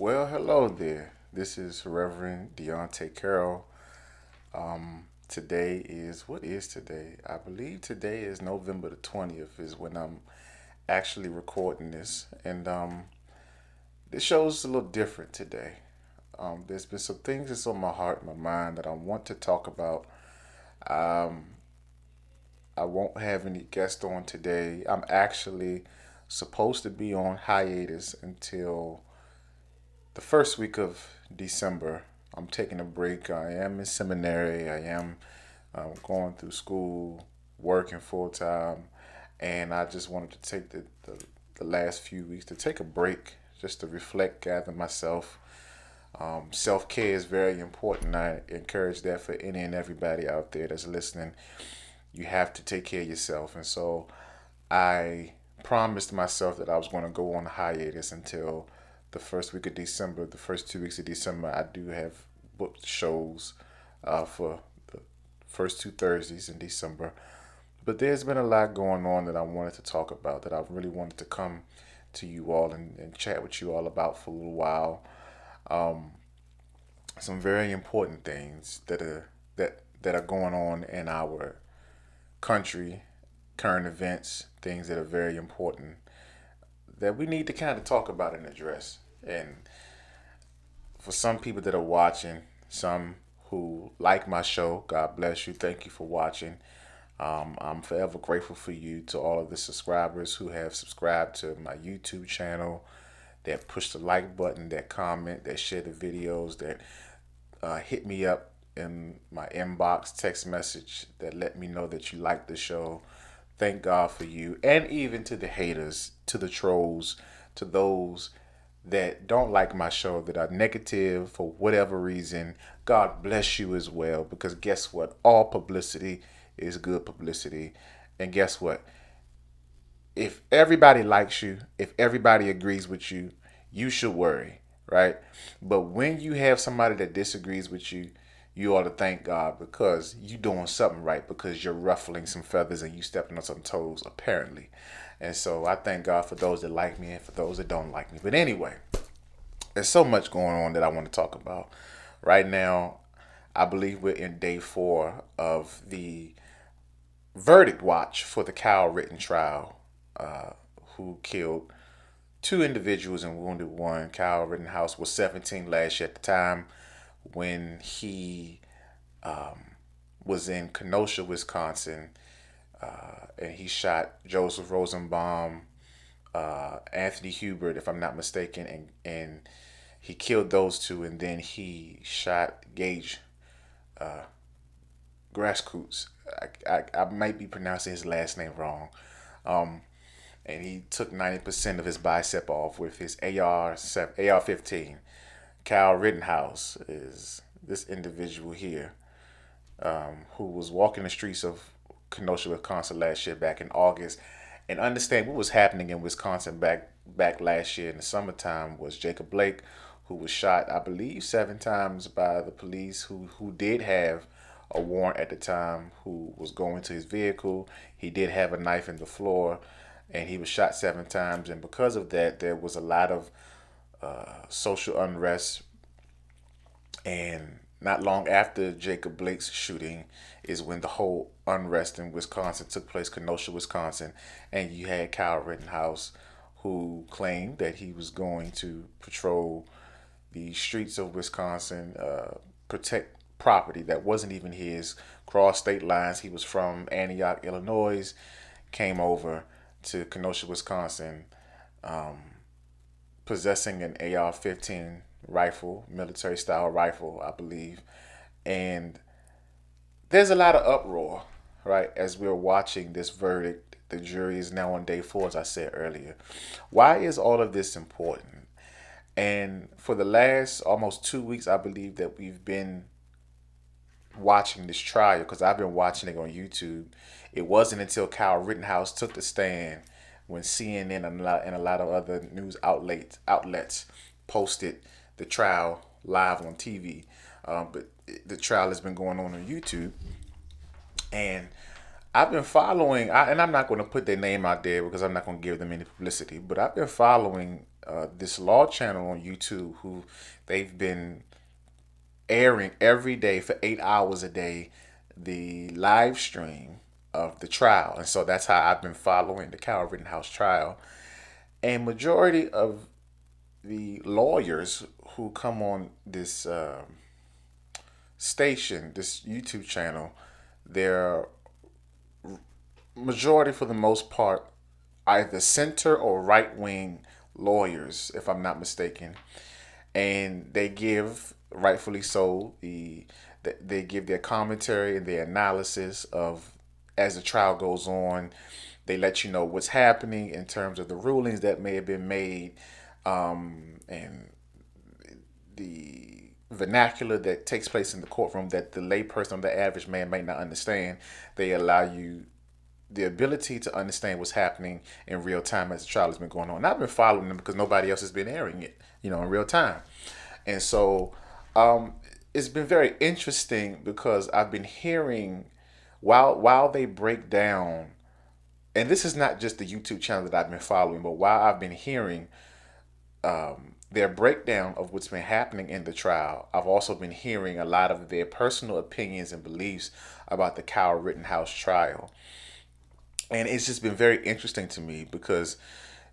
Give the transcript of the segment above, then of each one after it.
Well, hello there. This is Reverend Donte Carroll. Today is what is today? I believe today is November the 20th is when I'm actually recording this, and this show's a little different today. There's been some things that's on my heart and my mind that I want to talk about. Um, I won't have any guests on today. I'm actually supposed to be on hiatus until the first week of December. I'm taking a break. I am in seminary. I am going through school, working full time, and I just wanted to take the last few weeks to take a break, just to reflect, gather myself. Self care is very important. I encourage that for any and everybody out there that's listening. You have to take care of yourself, and so I promised myself that I was going to go on hiatus until the first week of December. The first 2 weeks of December, I do have booked shows for the first two Thursdays in December. But there's been a lot going on that I wanted to talk about, that I really wanted to come to you all and chat with you all about for a little while. Um, some very important things that are going on in our country, current events, things that are very important that we need to kind of talk about and address. And for some people that are watching, some who like my show, God bless you. Thank you for watching. I'm forever grateful for you, to all of the subscribers who have subscribed to my YouTube channel, that push the like button, that comment, that share the videos, that hit me up in my inbox text message, that let me know that you like the show. Thank God for you. And even to the haters, to the trolls, to those that don't like my show, that are negative for whatever reason, God bless you as well. Because guess what? All publicity is good publicity. And guess what? If everybody likes you, if everybody agrees with you, you should worry, right? But when you have somebody that disagrees with you, you ought to thank God, because you're doing something right, because you're ruffling some feathers and you stepping on some toes, apparently. And so I thank God for those that like me and for those that don't like me. But anyway, there's so much going on that I want to talk about. Right now, I believe we're in day 4 of the verdict watch for the Kyle Rittenhouse trial, who killed two individuals and wounded one. Kyle Rittenhouse was 17 last year at the time when he was in Kenosha, Wisconsin, and he shot Joseph Rosenbaum, Anthony Hubert, if I'm not mistaken, and he killed those two, and then he shot Gage Grascoots. I might be pronouncing his last name wrong. Um, and he took 90% of his bicep off with his AR-15. Kyle Rittenhouse is this individual here, who was walking the streets of Kenosha, Wisconsin last year back in August. And understand what was happening in Wisconsin back last year in the summertime was Jacob Blake, who was shot, I believe, 7 times by the police, who did have a warrant at the time, who was going to his vehicle. He did have a knife in the floor, and he was shot 7 times. And because of that, there was a lot of social unrest. And not long after Jacob Blake's shooting is when the whole unrest in Wisconsin took place, Kenosha, Wisconsin. And you had Kyle Rittenhouse, who claimed that he was going to patrol the streets of Wisconsin, protect property that wasn't even his, cross state lines. He was from Antioch, Illinois, came over to Kenosha, Wisconsin, um, possessing an AR-15 rifle, military style rifle, I believe. And there's a lot of uproar, right, as we're watching this verdict. The jury is now on day 4, as I said earlier. Why is all of this important? And for the last almost 2 weeks, I believe that we've been watching this trial, because I've been watching it on YouTube. It wasn't until Kyle Rittenhouse took the stand, when CNN and a lot of other news outlets posted the trial live on TV. But the trial has been going on YouTube, and I've been following. And I'm not going to put their name out there because I'm not going to give them any publicity. But I've been following this law channel on YouTube who they've been airing every day for 8 hours a day the live stream of the trial. And so that's how I've been following the Kyle Rittenhouse trial. And majority of the lawyers who come on this station, this YouTube channel, they're majority for the most part either center or right wing lawyers, if I'm not mistaken, and they give, rightfully so, they give their commentary and their analysis of as the trial goes on. They let you know what's happening in terms of the rulings that may have been made, and the vernacular that takes place in the courtroom that the layperson, the average man, may not understand. They allow you the ability to understand what's happening in real time as the trial has been going on. And I've been following them because nobody else has been airing it, in real time. And so it's been very interesting because I've been hearing while they break down, and this is not just the YouTube channel that I've been following, but while I've been hearing their breakdown of what's been happening in the trial, I've also been hearing a lot of their personal opinions and beliefs about the Kyle Rittenhouse trial. And it's just been very interesting to me because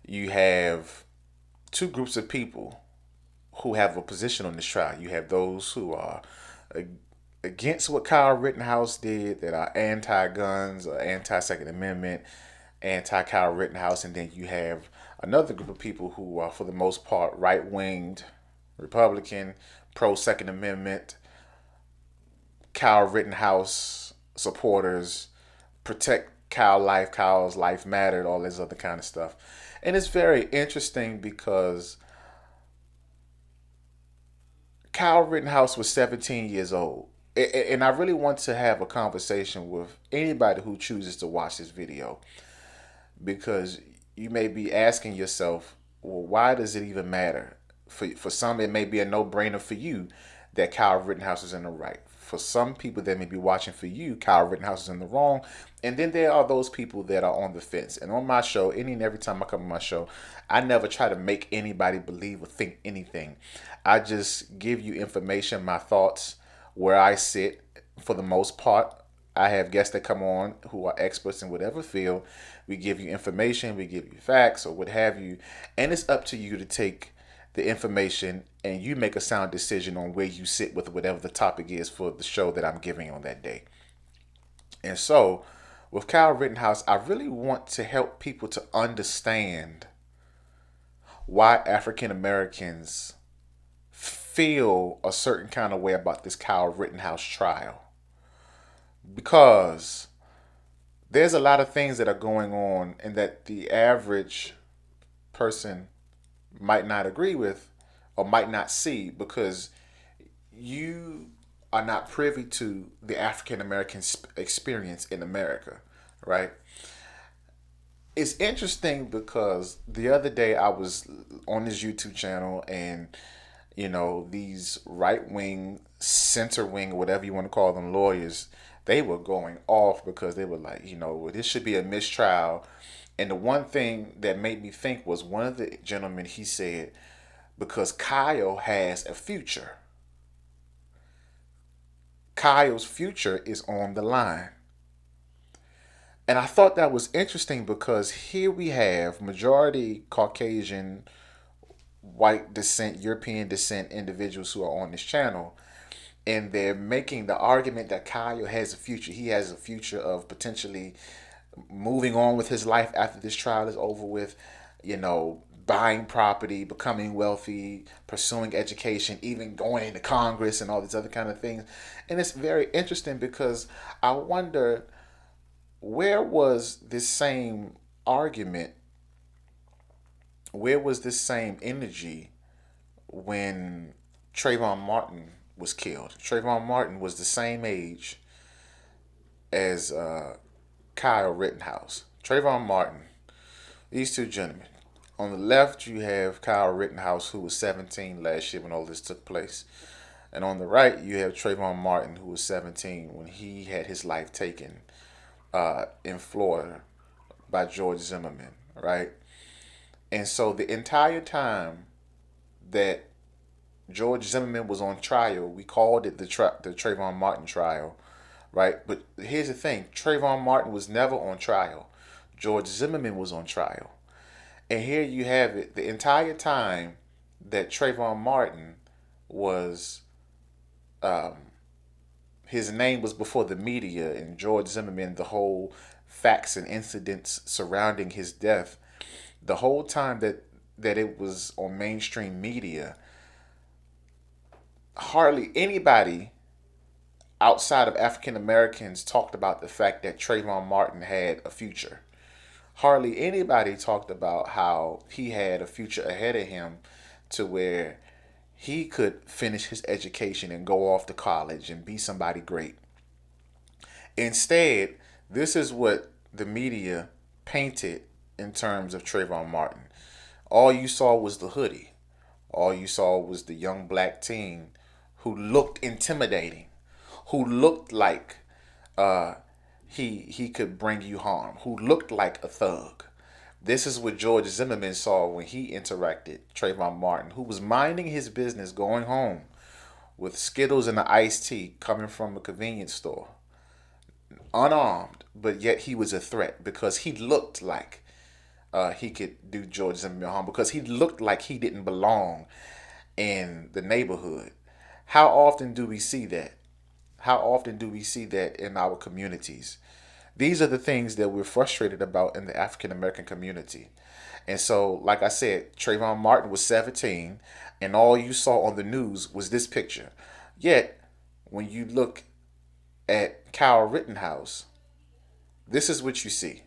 you have two groups of people who have a position on this trial. You have those who are against what Kyle Rittenhouse did, that are anti-guns or anti-Second Amendment, anti-Kyle Rittenhouse, and then you have another group of people who are, for the most part, right-winged, Republican, pro-Second Amendment, Kyle Rittenhouse supporters, protect Kyle's life mattered, all this other kind of stuff. And it's very interesting because Kyle Rittenhouse was 17 years old. And I really want to have a conversation with anybody who chooses to watch this video, because you may be asking yourself, well, why does it even matter? For some, it may be a no-brainer for you that Kyle Rittenhouse is in the right. For some people that may be watching for you, Kyle Rittenhouse is in the wrong. And then there are those people that are on the fence. And on my show, any and every time I come on my show, I never try to make anybody believe or think anything. I just give you information, my thoughts, where I sit for the most part. I have guests that come on who are experts in whatever field. We give you information, we give you facts or what have you. And it's up to you to take the information and you make a sound decision on where you sit with whatever the topic is for the show that I'm giving on that day. And so, with Kyle Rittenhouse, I really want to help people to understand why African Americans feel a certain kind of way about this Kyle Rittenhouse trial. Because there's a lot of things that are going on and that the average person might not agree with or might not see because you are not privy to the African American experience in America, right? It's interesting because the other day I was on this YouTube channel and these right wing, center wing, whatever you want to call them, lawyers, they were going off because they were like, this should be a mistrial. And the one thing that made me think was one of the gentlemen, he said, because Kyle has a future. Kyle's future is on the line. And I thought that was interesting because here we have majority Caucasian, white descent, European descent individuals who are on this channel. And they're making the argument that Kyle has a future. He has a future of potentially moving on with his life after this trial is over with, buying property, becoming wealthy, pursuing education, even going into Congress and all these other kind of things. And it's very interesting because I wonder, where was this same argument, where was this same energy when Trayvon Martin was killed? Trayvon Martin was the same age as Kyle Rittenhouse. Trayvon Martin, these two gentlemen. On the left, you have Kyle Rittenhouse, who was 17 last year when all this took place. And on the right, you have Trayvon Martin, who was 17 when he had his life taken in Florida by George Zimmerman, right? And so the entire time that George Zimmerman was on trial, we called it the Trayvon Martin trial, right? But here's the thing: Trayvon Martin was never on trial. George Zimmerman was on trial, and here you have it: the entire time that Trayvon Martin was, um, his name was before the media, and George Zimmerman, the whole facts and incidents surrounding his death, the whole time that it was on mainstream media, hardly anybody outside of African Americans talked about the fact that Trayvon Martin had a future. Hardly anybody talked about how he had a future ahead of him to where he could finish his education and go off to college and be somebody great. Instead, this is what the media painted in terms of Trayvon Martin. All you saw was the hoodie. All you saw was the young black teen who looked intimidating, who looked like uh, he could bring you harm, who looked like a thug. This is what George Zimmerman saw when he interacted Trayvon Martin, who was minding his business, going home with Skittles and an iced tea coming from a convenience store, unarmed, but yet he was a threat because he looked like he could do George Zimmerman harm, because he looked like he didn't belong in the neighborhood. How often do we see that? How often do we see that in our communities? These are the things that we're frustrated about in the African American community. And so, like I said, Trayvon Martin was 17, and all you saw on the news was this picture. Yet, when you look at Kyle Rittenhouse, this is what you see.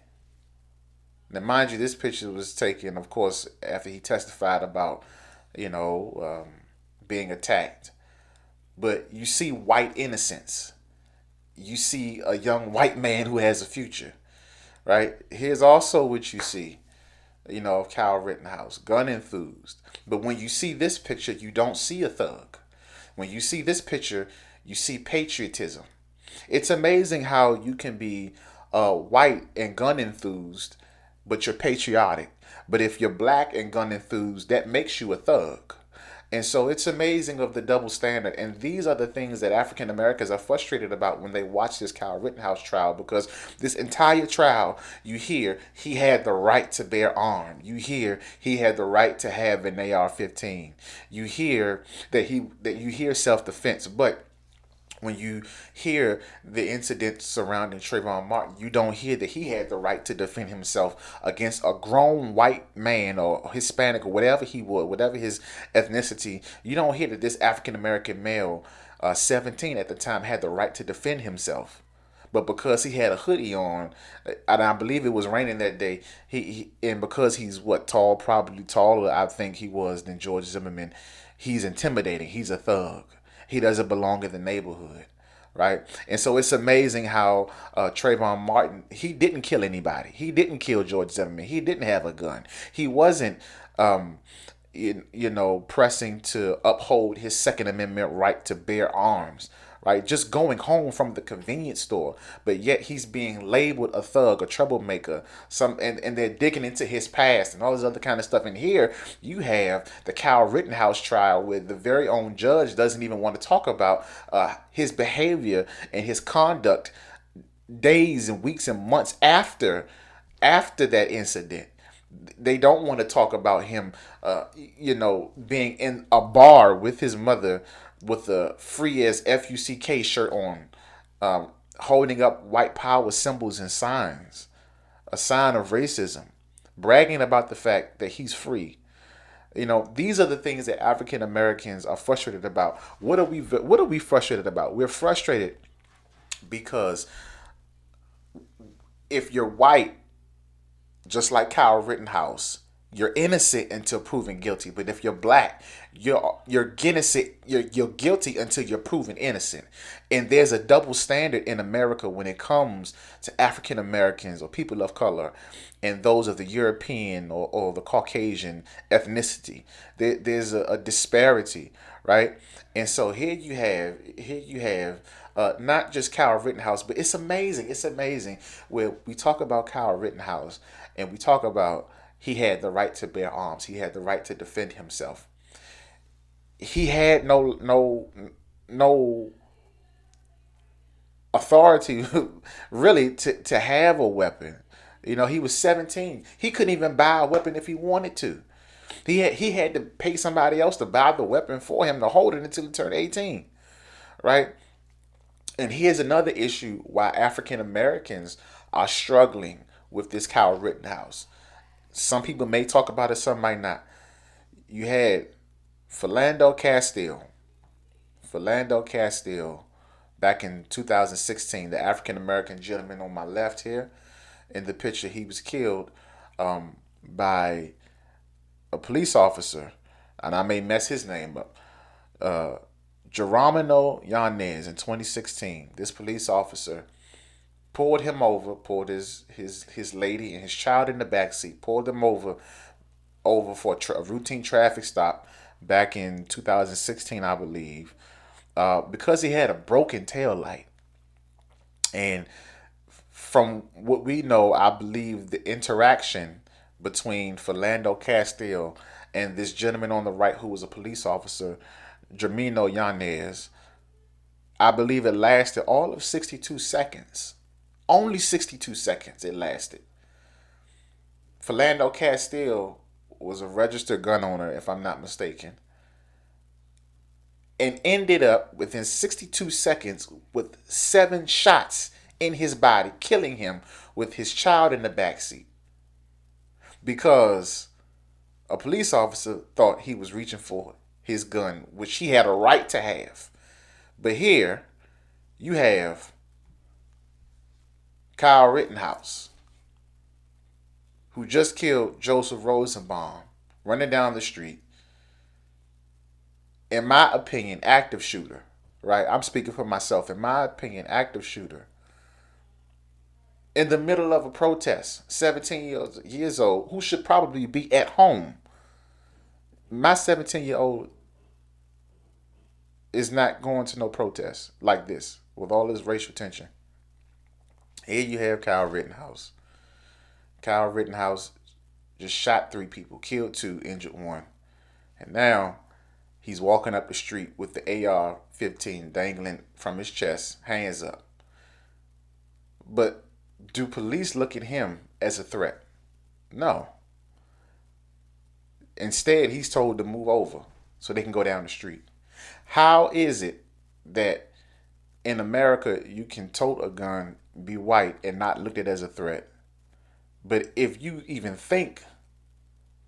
Now, mind you, this picture was taken, of course, after he testified about, you know, being attacked. But you see white innocence. You see a young white man who has a future, right? Here's also what you see, you know, of Kyle Rittenhouse, gun enthused. But when you see this picture, you don't see a thug. When you see this picture, you see patriotism. It's amazing how you can be white and gun enthused, but you're patriotic. But if you're black and gun enthused, that makes you a thug. And so it's amazing of the double standard. And these are the things that African Americans are frustrated about when they watch this Kyle Rittenhouse trial, because this entire trial, you hear he had the right to bear arms. You hear he had the right to have an AR-15. You hear that you hear self-defense, but when you hear the incident surrounding Trayvon Martin, you don't hear that he had the right to defend himself against a grown white man or Hispanic or whatever he was, whatever his ethnicity. You don't hear that this African American male, 17 at the time, had the right to defend himself. But because he had a hoodie on, and I believe it was raining that day, and because he's what, tall, probably taller, I think he was, than George Zimmerman, he's intimidating. He's a thug. He doesn't belong in the neighborhood, right? And so it's amazing how Trayvon Martin, he didn't kill anybody. He didn't kill George Zimmerman. He didn't have a gun. He wasn't, pressing to uphold his Second Amendment right to bear arms, right? Just going home from the convenience store, but yet he's being labeled a thug, a troublemaker, and they're digging into his past and all this other kind of stuff. And here you have the Kyle Rittenhouse trial, where the very own judge doesn't even want to talk about his behavior and his conduct days and weeks and months after that incident. They don't want to talk about him, being in a bar with his mother with a free as FUCK shirt on, holding up white power symbols and signs, a sign of racism, bragging about the fact that he's free. You know, these are the things that African Americans are frustrated about. What are we frustrated about? We're frustrated because if you're white, just like Kyle Rittenhouse, you're innocent until proven guilty. But if you're black, you're innocent, you're guilty until you're proven innocent. And there's a double standard in America when it comes to African Americans or people of color and those of the European or the Caucasian ethnicity. There's a disparity, right? And so here you have not just Kyle Rittenhouse, but it's amazing. It's amazing where we talk about Kyle Rittenhouse and we talk about he had the right to bear arms. He had the right to defend himself. He had no authority really to have a weapon. You know, he was 17. He couldn't even buy a weapon if he wanted to. He had to pay somebody else to buy the weapon for him to hold it until he turned 18. Right? And here's another issue why African Americans are struggling with this Kyle Rittenhouse. Some people may talk about it, some might not. You had Philando Castile. Philando Castile back in 2016, the African American gentleman on my left here in the picture, he was killed by a police officer, and I may mess his name up. Uh, Geronimo Yanez in 2016. This police officer pulled him over, pulled his lady and his child in the back seat, pulled them over for a routine traffic stop back in 2016, I believe, because he had a broken tail light. And from what we know, I believe the interaction between Philando Castile and this gentleman on the right who was a police officer, Geronimo Yanez, I believe it lasted all of 62 seconds. Only 62 seconds it lasted. Philando Castile was a registered gun owner, if I'm not mistaken, and ended up within 62 seconds with 7 shots in his body, killing him with his child in the backseat because a police officer thought he was reaching for his gun, which he had a right to have. But here you have Kyle Rittenhouse, who just killed Joseph Rosenbaum, running down the street. In my opinion, active shooter, right? I'm speaking for myself. In my opinion, active shooter. In the middle of a protest, 17 years old, who should probably be at home. My 17-year-old is not going to no protest like this with all this racial tension. Here you have Kyle Rittenhouse. Kyle Rittenhouse just shot 3 people, killed 2, injured 1. And now he's walking up the street with the AR-15 dangling from his chest, hands up. But do police look at him as a threat? No. Instead, he's told to move over so they can go down the street. How is it that in America you can tote a gun, be white, and not looked at as a threat? But if you even think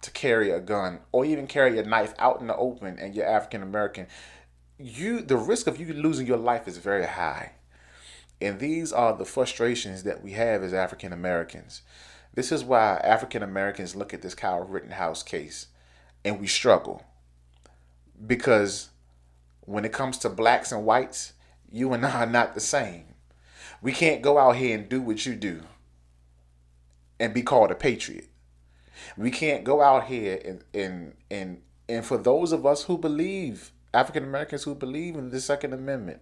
to carry a gun or even carry a knife out in the open and you're African American, the risk of you losing your life is very high. And these are the frustrations that we have as African Americans. This is why African Americans look at this Kyle Rittenhouse case and we struggle. Because when it comes to blacks and whites, you and I are not the same. We can't go out here and do what you do and be called a patriot. We can't go out here and for those of us who believe, African Americans who believe in the Second Amendment,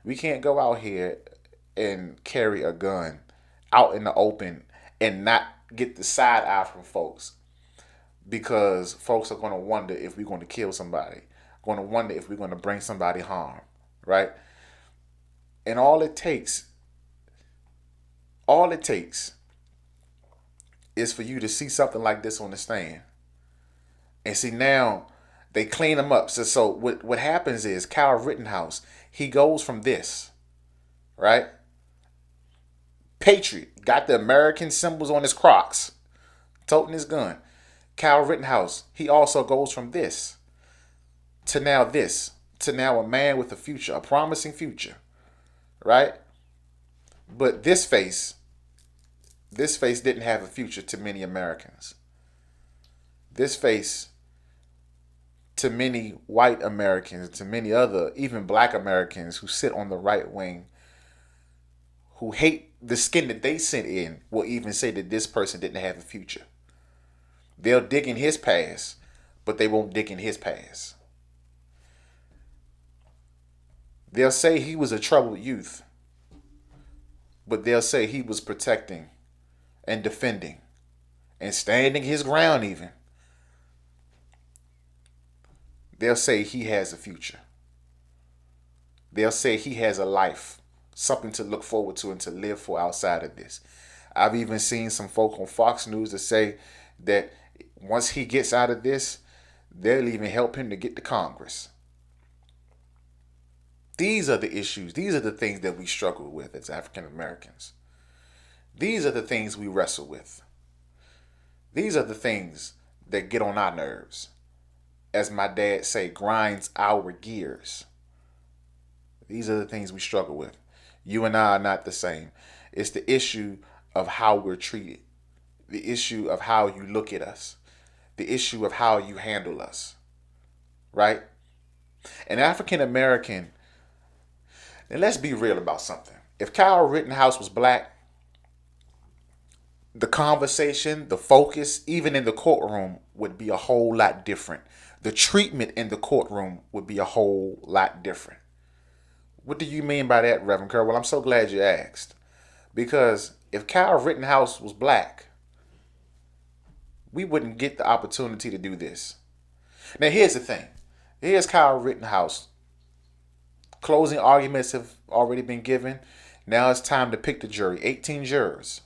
we can't go out here and carry a gun out in the open and not get the side eye from folks, because folks are going to wonder if we're going to kill somebody, going to wonder if we're going to bring somebody harm, right? And all it takes is for you to see something like this on the stand. And see, now they clean him up. So what happens is Kyle Rittenhouse, he goes from this, right? Patriot, got the American symbols on his Crocs, toting his gun. Kyle Rittenhouse, he also goes from this, to now a man with a future, a promising future, right? But this face didn't have a future to many Americans. This face, to many white Americans, to many other, even black Americans who sit on the right wing, who hate the skin that they sit in, will even say that this person didn't have a future. They'll dig in his past, but they won't dig in his past. They'll say he was a troubled youth, but they'll say he was protecting and defending and standing his ground even, they'll say he has a future. They'll say he has a life, something to look forward to and to live for outside of this. I've even seen some folk on Fox News that say that once he gets out of this, they'll even help him to get to Congress. These are the issues. These are the things that we struggle with as African Americans. These are the things we wrestle with. These are the things that get on our nerves. As my dad say, grinds our gears. These are the things we struggle with. You and I are not the same. It's the issue of how we're treated. The issue of how you look at us. The issue of how you handle us. Right? An African American, and let's be real about something. If Kyle Rittenhouse was black, the conversation, the focus, even in the courtroom, would be a whole lot different. The treatment in the courtroom would be a whole lot different. What do you mean by that, Reverend Carroll? Well, I'm so glad you asked. Because if Kyle Rittenhouse was black, we wouldn't get the opportunity to do this. Now, here's the thing. Here's Kyle Rittenhouse. Closing arguments have already been given. Now it's time to pick the jury. 18 jurors.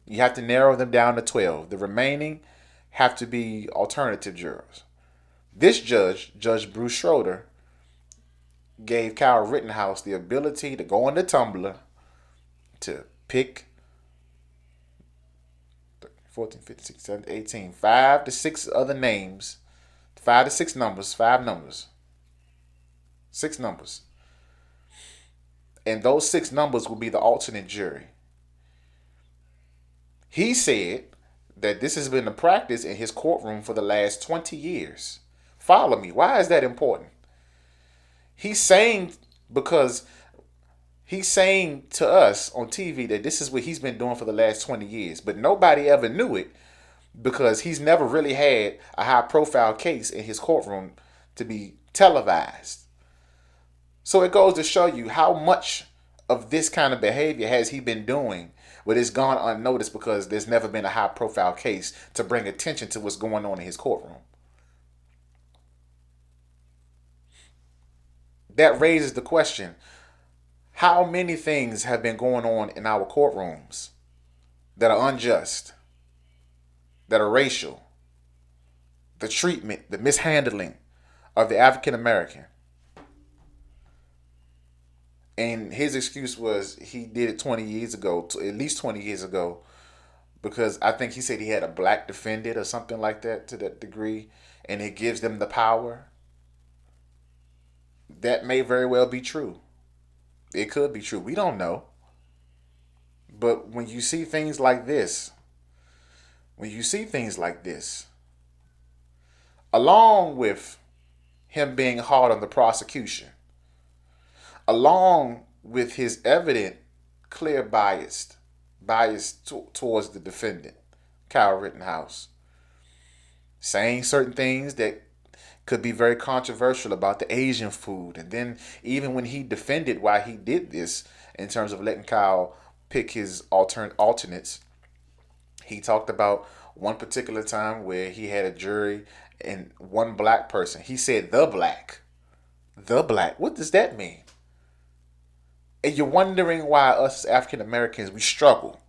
You have to narrow them down to 12. The remaining have to be alternative jurors. This judge, Judge Bruce Schroeder, gave Kyle Rittenhouse the ability to go on the Tumblr to pick 14, 15, 16, 17, 18, 5 to 6 other names, 5 to 6 numbers, 5 numbers, 6 numbers. And those 6 numbers will be the alternate jury. He said that this has been the practice in his courtroom for the last 20 years. Follow me. Why is that important? He's saying because he's saying to us on TV that this is what he's been doing for the last 20 years. But nobody ever knew it because he's never really had a high profile case in his courtroom to be televised. So it goes to show you how much of this kind of behavior has he been doing, but it's gone unnoticed because there's never been a high profile case to bring attention to what's going on in his courtroom. That raises the question, how many things have been going on in our courtrooms that are unjust, that are racial, the treatment, the mishandling of the African American? And his excuse was he did it 20 years ago, at least 20 years ago, because I think he said he had a black defendant or something like that to that degree, and it gives them the power. That may very well be true. It could be true. We don't know. But when you see things like this, along with him being hard on the prosecution, along with his evident clear bias towards the defendant, Kyle Rittenhouse, saying certain things that could be very controversial about the Asian food. And then even when he defended why he did this in terms of letting Kyle pick his alternates, he talked about one particular time where he had a jury and one black person. He said the black. What does that mean? And you're wondering why us as African Americans, we struggle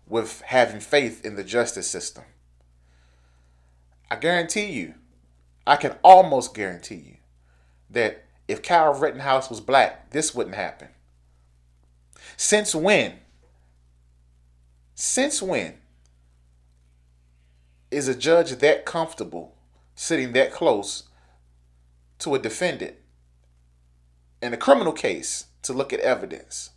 with having faith in the justice system. I can almost guarantee you that if Kyle Rittenhouse was black, this wouldn't happen. Since when is a judge that comfortable sitting that close to a defendant in a criminal case to look at evidence?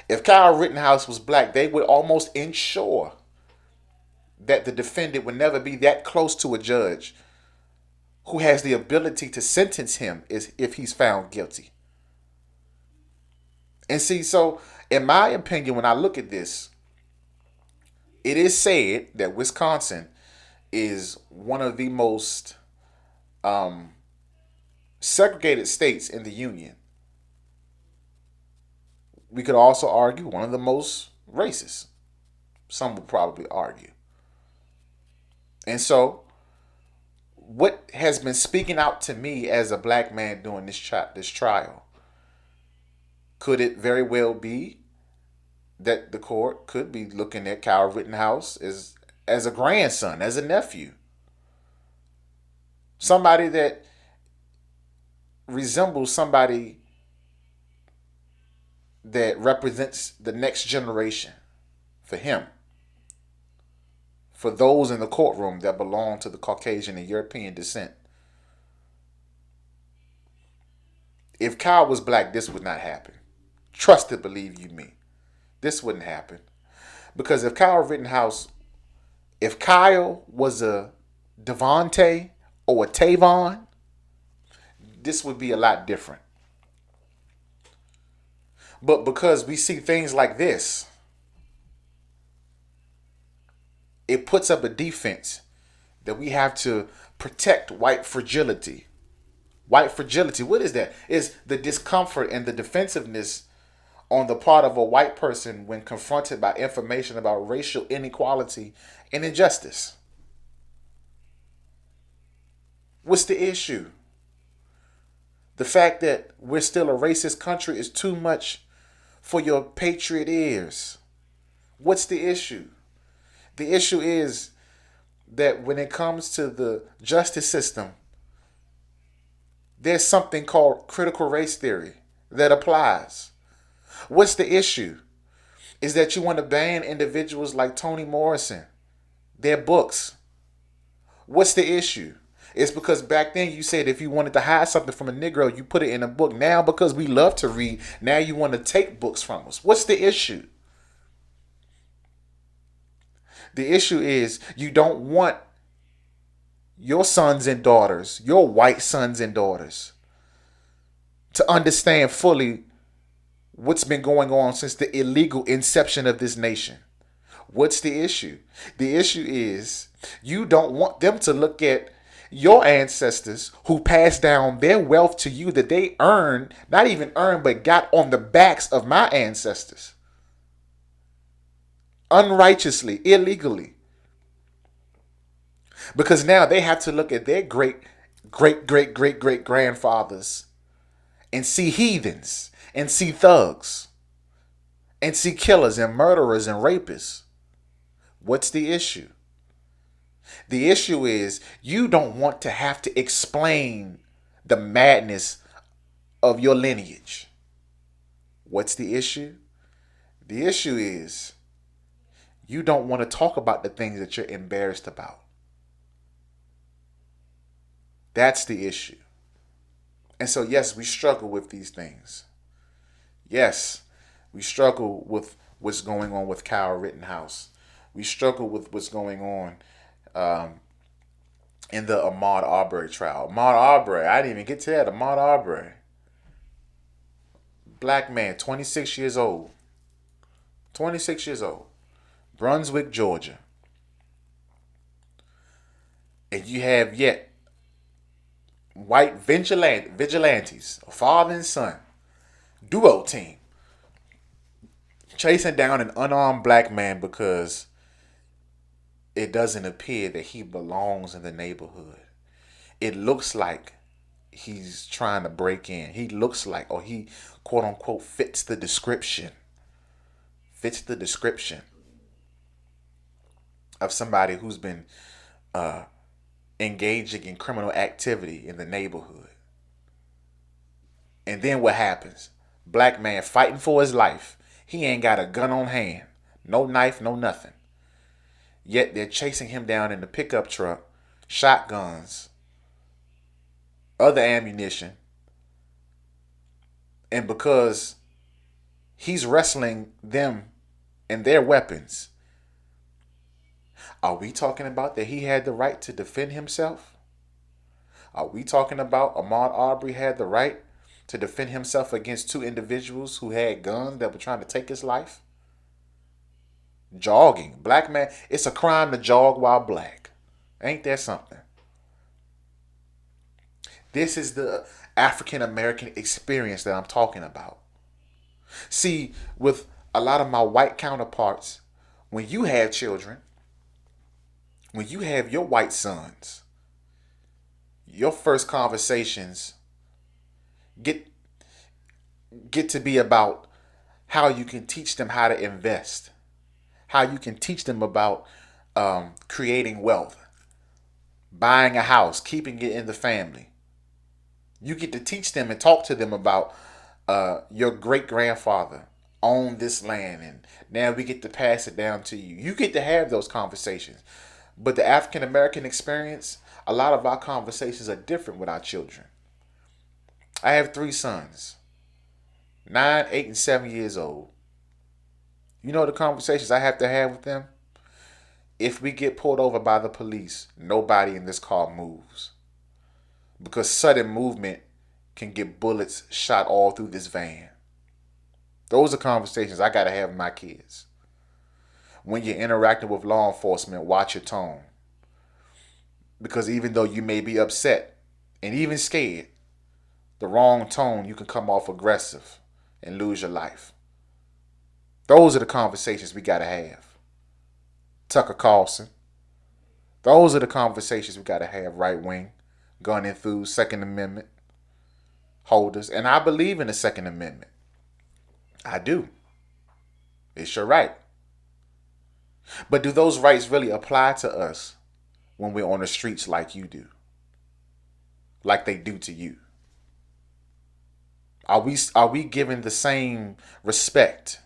If Kyle Rittenhouse was black, they would almost ensure that the defendant would never be that close to a judge who has the ability to sentence him if he's found guilty. And see, so in my opinion, when I look at this, it is said that Wisconsin is one of the most segregated states in the union. We could also argue one of the most racist. Some would probably argue. And so, what has been speaking out to me as a black man during this trial, could it very well be that the court could be looking at Kyle Rittenhouse as a grandson, as a nephew, somebody that resembles somebody that represents the next generation for him, for those in the courtroom that belong to the Caucasian and European descent. If Kyle was black, this would not happen. Trust it, believe you me. This wouldn't happen. Because if Kyle was a Devonte or a Tavon, this would be a lot different. But because we see things like this, it puts up a defense that we have to protect white fragility. White fragility, what is that? It's the discomfort and the defensiveness on the part of a white person when confronted by information about racial inequality and injustice. What's the issue? The fact that we're still a racist country is too much for your patriot ears. What's the issue? The issue is that when it comes to the justice system, there's something called critical race theory that applies. What's the issue? Is that you want to ban individuals like Toni Morrison, their books. What's the issue? It's because back then you said if you wanted to hide something from a Negro, you put it in a book. Now, because we love to read, now you want to take books from us. What's the issue? The issue is you don't want your sons and daughters, your white sons and daughters, to understand fully what's been going on since the illegal inception of this nation. What's the issue? The issue is you don't want them to look at your ancestors who passed down their wealth to you that they earned, not even earned, but got on the backs of my ancestors. Unrighteously, illegally. Because now they have to look at their great grandfathers and see heathens and see thugs and see killers and murderers and rapists. What's the issue? The issue is you don't want to have to explain the madness of your lineage. What's the issue? The issue is you don't want to talk about the things that you're embarrassed about. That's the issue. And so, yes, we struggle with these things. Yes, we struggle with what's going on with Kyle Rittenhouse. We struggle with what's going on in the Ahmaud Arbery trial. Ahmaud Arbery, I didn't even get to that. Ahmaud Arbery. Black man, 26 years old. 26 years old. Brunswick, Georgia. And you have yet white vigilantes, a father and son, duo team, chasing down an unarmed black man because it doesn't appear that he belongs in the neighborhood. It looks like he's trying to break in. He looks like, or he quote unquote fits the description. Fits the description of somebody who's been engaging in criminal activity in the neighborhood. And then what happens? Black man fighting for his life. He ain't got a gun on hand. No knife, no nothing. Yet they're chasing him down in the pickup truck, shotguns, other ammunition. And because he's wrestling them and their weapons, are we talking about that he had the right to defend himself? Are we talking about Ahmaud Arbery had the right to defend himself against two individuals who had guns that were trying to take his life? Jogging. Black man, it's a crime to jog while black. Ain't that something? This is the African American experience that I'm talking about. See, with a lot of my white counterparts, when you have children, When you have your white sons, your first conversations get get to be about how you can teach them how to invest, how you can teach them about creating wealth, buying a house, keeping it in the family. You get to teach them and talk to them about your great grandfather owned this land and now we get to pass it down to you. You get to have those conversations. But the African American experience, a lot of our conversations are different with our children. I have three sons, 9, 8, and 7 years old. You know the conversations I have to have with them? If we get pulled over by the police, nobody in this car moves. Because sudden movement can get bullets shot all through this van. Those are conversations I got to have with my kids. When you're interacting with law enforcement, watch your tone. Because even though you may be upset and even scared, the wrong tone, you can come off aggressive and lose your life. Those are the conversations we got to have. Tucker Carlson. Those are the conversations we got to have, right wing, gun enthused, Second Amendment holders. And I believe in the Second Amendment. I do. It's your right. But do those rights really apply to us when we're on the streets like you do? Like they do to you? Are we given the same respect,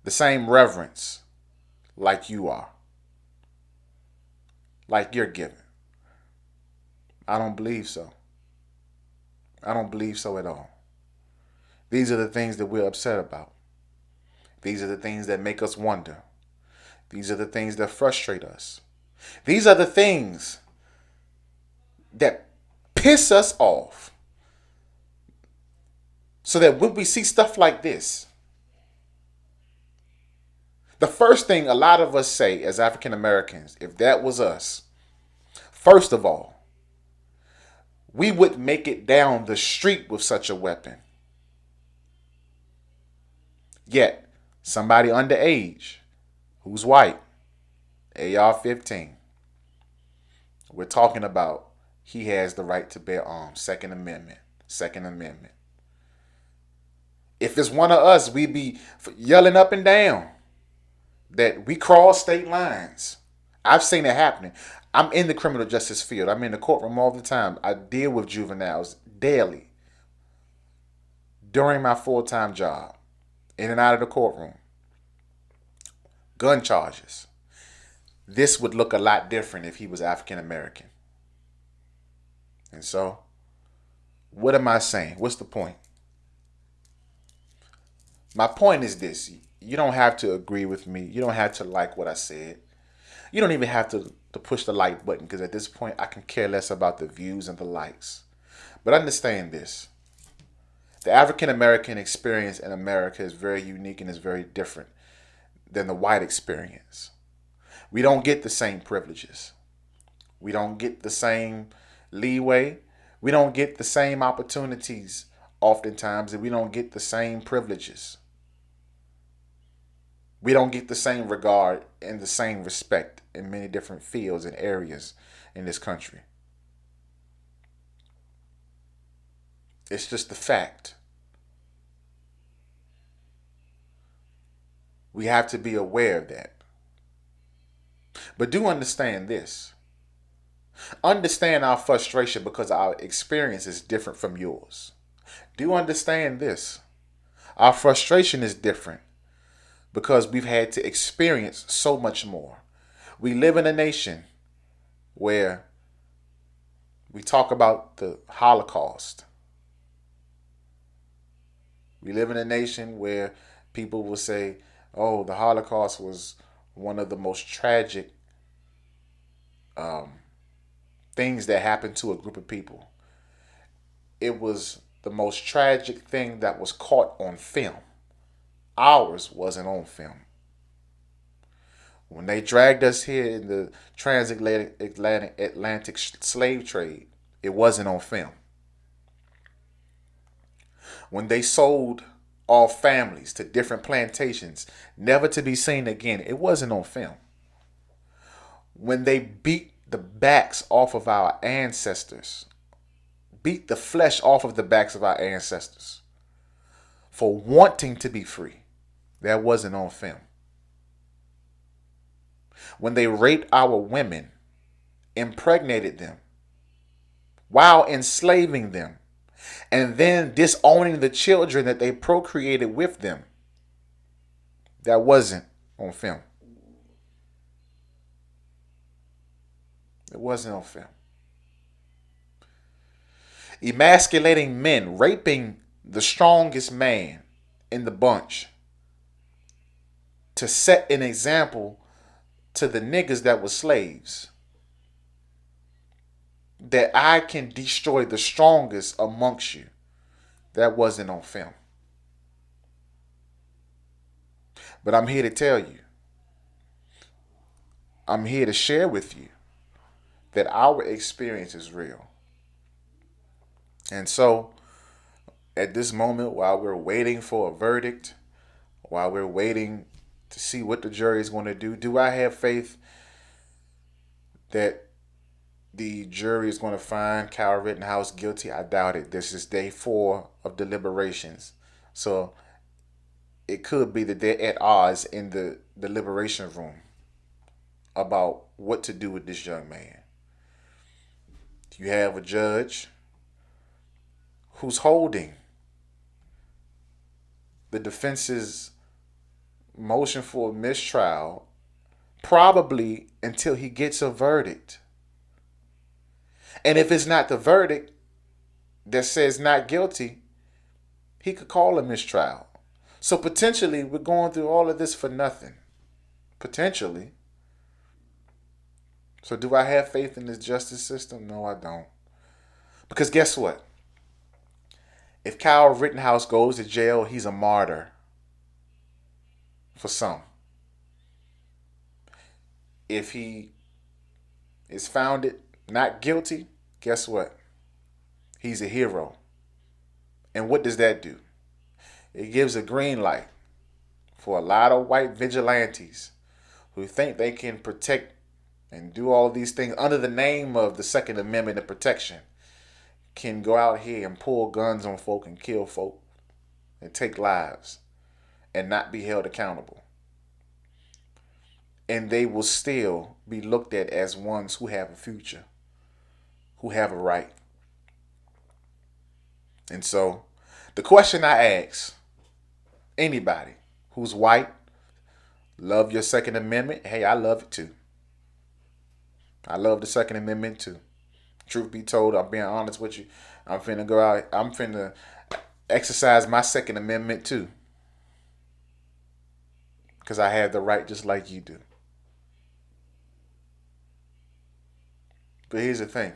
the same reverence like you are? Like you're given? I don't believe so. I don't believe so at all. These are the things that we're upset about. These are the things that make us wonder. These are the things that frustrate us. These are the things that piss us off. So that when we see stuff like this, the first thing a lot of us say as African Americans, if that was us, first of all, we would make it down the street with such a weapon. Yet, somebody underage, who's white, AR-15, we're talking about he has the right to bear arms, Second Amendment, Second Amendment. If it's one of us, we be yelling up and down that we cross state lines. I've seen it happening. I'm in the criminal justice field. I'm in the courtroom all the time. I deal with juveniles daily during my full-time job, in and out of the courtroom. Gun charges. This would look a lot different if he was African American. And so, what am I saying? What's the point? My point is this. You don't have to agree with me. You don't have to like what I said. You don't even have to push the like button, because at this point I can care less about the views and the likes. But understand this. The African American experience in America is very unique and is very different than the white experience. We don't get the same privileges. We don't get the same leeway. We don't get the same opportunities oftentimes, and we don't get the same privileges. We don't get the same regard and the same respect in many different fields and areas in this country. It's just the fact. We have to be aware of that. But do understand this. Understand our frustration because our experience is different from yours. Do understand this. Our frustration is different because we've had to experience so much more. We live in a nation where we talk about the Holocaust. We live in a nation where people will say, oh, the Holocaust was one of the most tragic things that happened to a group of people. It was the most tragic thing that was caught on film. Ours wasn't on film. When they dragged us here in the transatlantic slave trade, it wasn't on film. When they sold all families to different plantations, never to be seen again, it wasn't on film. when they beat the backs off of our ancestors, beat the flesh off of the backs of our ancestors for wanting to be free. That wasn't on film. When they raped our women, impregnated them while enslaving them, and then disowning the children that they procreated with them, that wasn't on film. It wasn't on film. Emasculating men, raping the strongest man in the bunch to set an example to the niggas that were slaves, that I can destroy the strongest amongst you. That wasn't on film. But I'm here to tell you, I'm here to share with you that our experience is real. And so, at this moment, while we're waiting for a verdict, while we're waiting to see what the jury is going to do I have faith that the jury is going to find Kyle Rittenhouse guilty? I doubt it. This is day 4 of deliberations. So, it could be that they're at odds in the deliberation room about what to do with this young man. You have a judge who's holding the defense's motion for a mistrial probably until he gets a verdict. And if it's not the verdict that says not guilty, he could call a mistrial. So potentially we're going through all of this for nothing. Potentially. So do I have faith in this justice system? No, I don't. Because guess what? If Kyle Rittenhouse goes to jail, he's a martyr for some. If he is found not guilty, guess what? He's a hero. And what does that do? It gives a green light for a lot of white vigilantes who think they can protect and do all these things under the name of the Second Amendment and protection, can go out here and pull guns on folk and kill folk and take lives and not be held accountable. And they will still be looked at as ones who have a future, who have a right. And so the question I ask anybody who's white, love your Second Amendment? Hey, I love it too. I love the Second Amendment too. Truth be told, I'm being honest with you. I'm finna go out. I'm finna exercise my Second Amendment too. Because I have the right just like you do. But here's the thing.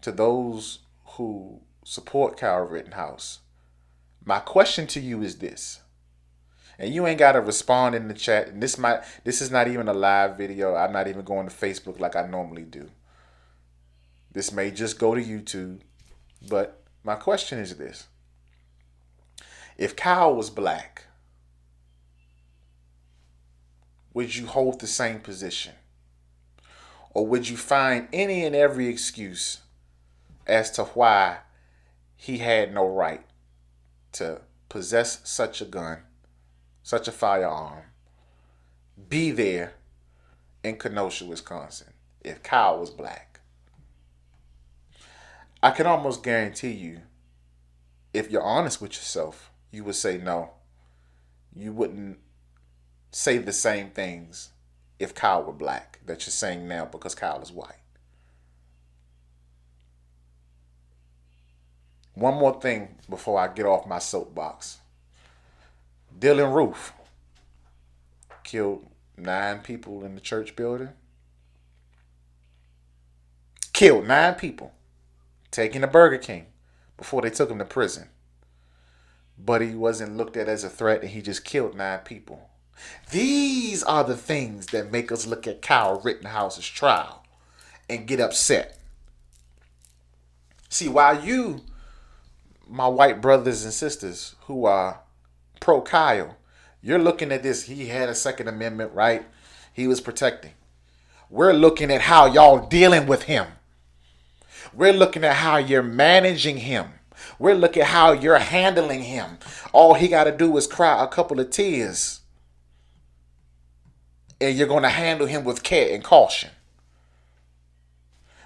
To those who support Kyle Rittenhouse, my question to you is this. And you ain't got to respond in the chat. And this is not even a live video. I'm not even going to Facebook like I normally do. This may just go to YouTube. But my question is this. If Kyle was black, would you hold the same position? Or would you find any and every excuse as to why he had no right to possess such a gun, such a firearm, be there in Kenosha, Wisconsin, if Kyle was black? I can almost guarantee you, if you're honest with yourself, you would say no. You wouldn't say the same things if Kyle were black that you're saying now because Kyle is white. One more thing before I get off my soapbox. Dylan Roof killed 9 people in the church building. Killed 9 people taking a Burger King before they took him to prison. But he wasn't looked at as a threat and he just killed 9 people. These are the things that make us look at Kyle Rittenhouse's trial and get upset. See, while you, my white brothers and sisters who are pro Kyle, you're looking at this, he had a Second Amendment right, he was protecting. We're looking at how y'all dealing with him. We're looking at how you're managing him. We're looking at how you're handling him. All he got to do is cry a couple of tears. And you're going to handle him with care and caution.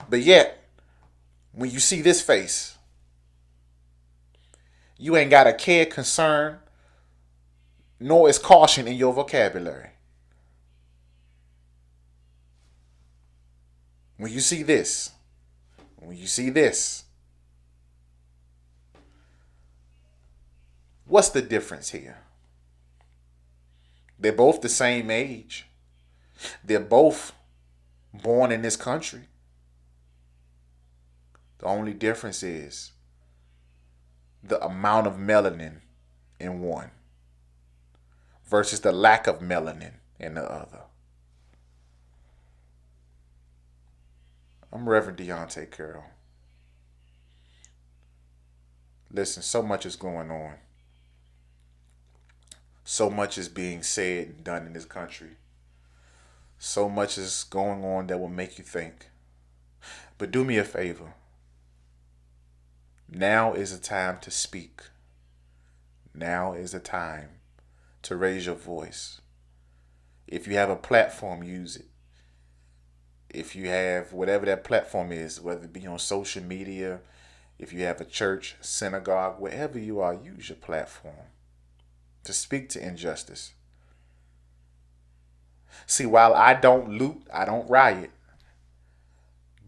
But yet, when you see this face, you ain't got a care, concern, nor is caution in your vocabulary. When you see this, what's the difference here? They're both the same age. They're both born in this country. The only difference is the amount of melanin in one versus the lack of melanin in the other. I'm Reverend Donte Carroll. Listen, so much is going on. So much is being said and done in this country. So much is going on that will make you think. But do me a favor. Now is the time to speak. Now is the time to raise your voice. If you have a platform, use it. If you have whatever that platform is, whether it be on social media, if you have a church, synagogue, wherever you are, use your platform to speak to injustice. See, while I don't loot, I don't riot,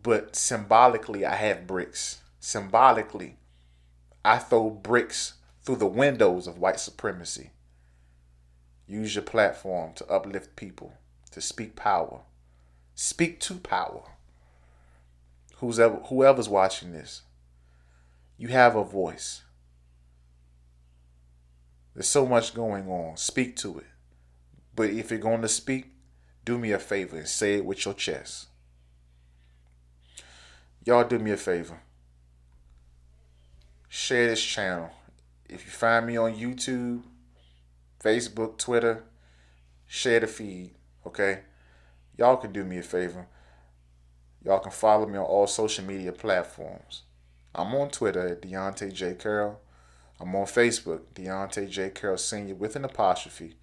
but symbolically I have bricks. Symbolically, I throw bricks through the windows of white supremacy. Use your platform to uplift people, to speak power. Speak to power. Whoever's watching this, you have a voice. There's so much going on. Speak to it. But if you're going to speak, do me a favor and say it with your chest. Y'all do me a favor. Share this channel. If you find me on YouTube, Facebook, Twitter, share the feed, okay? Y'all can do me a favor. Y'all can follow me on all social media platforms. I'm on Twitter at Donte J. Carroll. I'm on Facebook, Donte J. Carroll Sr. with an apostrophe.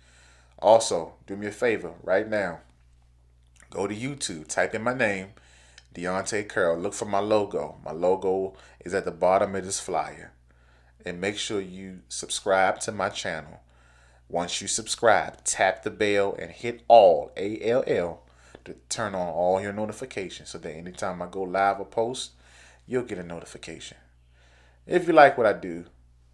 Also, do me a favor right now. Go to YouTube, type in my name, Donte Carroll. Look for my logo. My logo is at the bottom of this flyer. And make sure you subscribe to my channel. Once you subscribe, tap the bell and hit all, ALL, to turn on all your notifications so that anytime I go live or post, you'll get a notification. If you like what I do,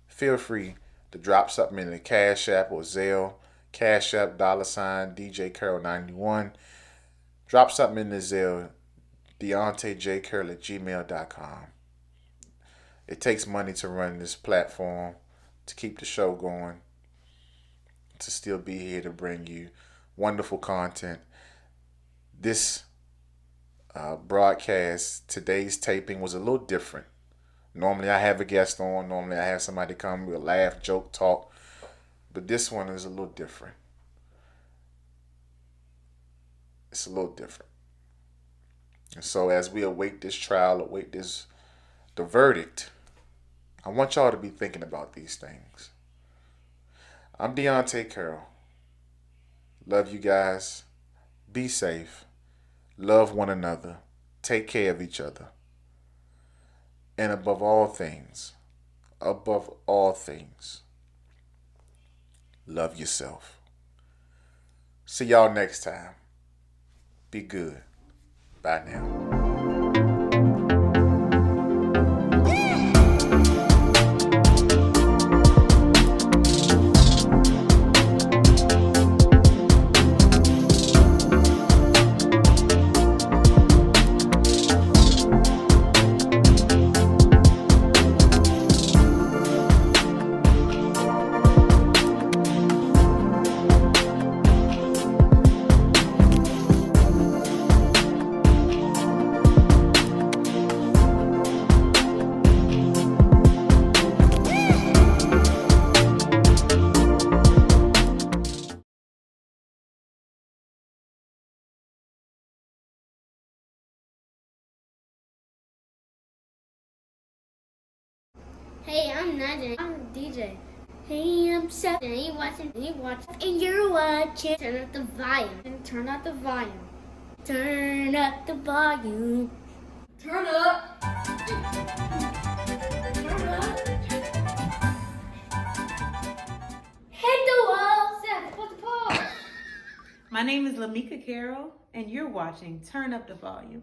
feel free to drop something in the Cash App or Zelle. Cash App, $DJ Carroll 91. Drop something in the Zelle, DeonteJCarroll@gmail.com. It takes money to run this platform, to keep the show going, to still be here to bring you wonderful content. This broadcast, today's taping was a little different. Normally I have a guest on. Normally I have somebody come, we'll laugh, joke, talk. But this one is a little different. It's a little different. And so as we await this trial, the verdict, I want y'all to be thinking about these things. I'm Donte Carroll. Love you guys. Be safe. Love one another. Take care of each other. And above all things, love yourself. See y'all next time. Be good. Bye now. Hey, I'm Nadia. I'm DJ. Hey, I'm Seth. And you watching, and you're watching. Turn up the volume. Turn up the volume. Turn up the volume. Turn up. Turn up. Hit the wall. Seth, put the pause. My name is Lamika Carroll, and you're watching Turn Up the Volume.